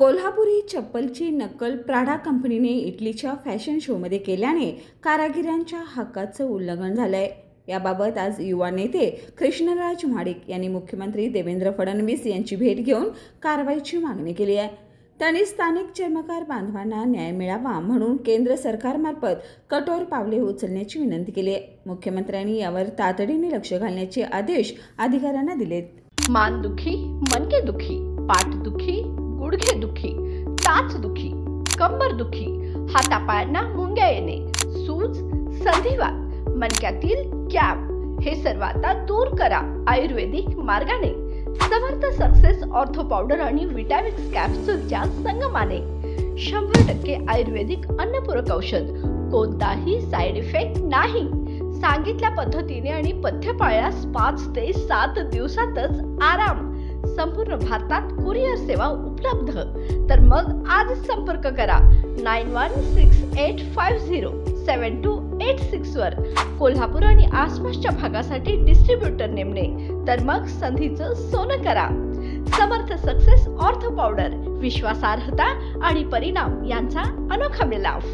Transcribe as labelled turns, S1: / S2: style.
S1: कोल्हापुरी चप्पलची नक्कल प्राडा कंपनीने इटलीच्या फॅशन शोमध्ये केल्याने कारागिरांच्या हक्काचं उल्लंघन झालंय। याबाबत आज युवा नेते कृष्णराज महाडिक यांनी मुख्यमंत्री देवेंद्र फडणवीस यांची भेट घेऊन कारवाईची मागणी केली आहे। त्यांनी स्थानिक चर्मकार बांधवांना न्याय मिळावा म्हणून केंद्र सरकारमार्फत कठोर पावले उचलण्याची विनंती केली आहे। मुख्यमंत्र्यांनी यावर तातडीने लक्ष घालण्याचे आदेश अधिकाऱ्यांना दिलेत।
S2: मानदुखी, मणकेदुखी, पाठदुखी, गुडघेदुखी, टाचदुखी, कंबरदुखी, हातापायांना मुंग्या येणे, सूज, संधिवात, मणक्यातील कॅप हे सर्व आता दूर करा आयुर्वेदिक मार्गाने। समर्थ सक्सेस ऑर्थो पावडर आणि विटामिक्स कॅप्सूलच्या संगमाने 100% आयुर्वेदिक अन्नपूरक औषध, कोणताही साइड इफेक्ट नाही। सांगितल्या पद्धतीने आणि पथ्य पाळल्यास 5 ते 7 दिवसातच आराम। संपूर्ण भारतात कुरिअर सेवा उपलब्ध। तर मग आज संपर्क करा 9168507286 वर। कोल्हापूर आणि आसपासच्या भागासाठी डिस्ट्रीब्युटर नेमणे, तर मग संधीचं सोनं करा। समर्थ सक्सेस ऑर्थो पावडर, विश्वासार्हता आणि परिणाम यांचा अनोखा मिलाफ।